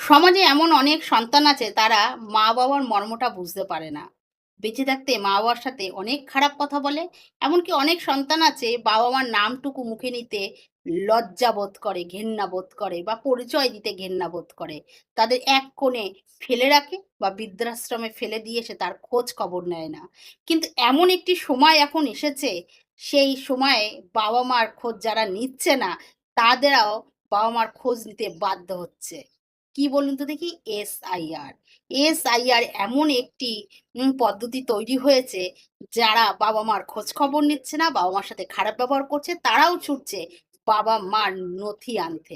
সমাজে এমন অনেক সন্তান আছে তারা মা বাবার মর্মটা বুঝতে পারে না। বেঁচে থাকতে মা বাবার সাথে অনেক খারাপ কথা বলে। এমনকি অনেক সন্তান আছে বাবা মার নামটুকু মুখে নিতে লজ্জা বোধ করে, ঘেন্না বোধ করে বা পরিচয় দিতে ঘেন্না বোধ করে। তাদের এক কোণে ফেলে রাখে বা বৃদ্ধাশ্রমে ফেলে দিয়ে এসে তার খোঁজ খবর নেয় না। কিন্তু এমন একটি সময় এখন এসেছে, সেই সময়ে বাবা মার খোঁজ যারা নিচ্ছে না তাদেরও বাবা মার খোঁজ নিতে বাধ্য হচ্ছে। কি বলুন তো দেখি? এসআইআর। এসআইআর এমন একটি পদ্ধতি তৈরি হয়েছে, যারা বাবা-মার খোঁজখবর নিচ্ছে না, বাবা-মার সাথে খারাপ ব্যবহার করছে, তারাও ছুটছে বাবা-মার নথি আনতে।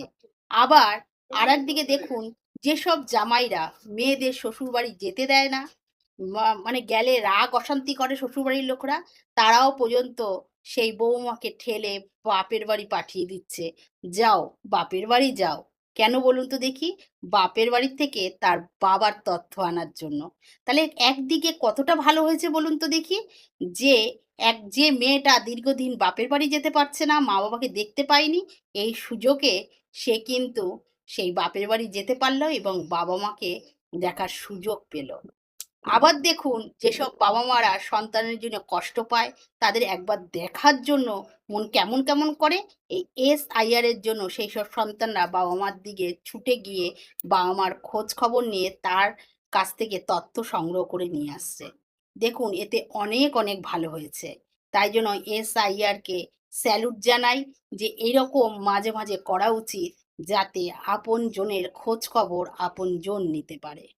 আবার আরেকদিকে দেখুন, যেসব জামাইরা মেয়েদের শ্বশুরবাড়ি যেতে দেয় না, মানে গেলে রাগ অশান্তি করে শ্বশুরবাড়ির লোকরা, তারাও পর্যন্ত সেই বৌমাকে ঠেলে বাপের বাড়ি পাঠিয়ে দিচ্ছে। যাও, বাপের বাড়ি যাও। কেন বলুন তো দেখি? বাপের বাড়ির থেকে তার বাবার তথ্য আনার জন্য। তাহলে একদিকে কতটা ভালো হয়েছে বলুন তো দেখি? যে যে মেয়েটা দীর্ঘদিন বাপের বাড়ি যেতে পারছে না, মা-বাবাকে দেখতে পায়নি, এই সুযোগে সে কিন্তু সেই বাপের বাড়ি যেতে পারল এবং বাবা-মাকে দেখার সুযোগ পেল। আবার দেখুন, যেসব বাবা-মারা সন্তানের জন্য কষ্ট পায়, তাদের একবার দেখার জন্য মন কেমন কেমন করে, এই এসআইআর এর জন্য সেইসব সন্তানরা বাবা-মার দিকে ছুটে গিয়ে বাবা-মার খোঁজ খবর নিয়ে তার কাছ থেকে তথ্য সংগ্রহ করে নিয়ে আসছে। দেখুন, এতে অনেক অনেক ভালো হয়েছে। তাই জন্য এসআইআর কে স্যালুট জানাই, যে এইরকম মাঝে মাঝে করা উচিত, যাতে আপনজনের খোঁজ খবর আপনজন নিতে পারে।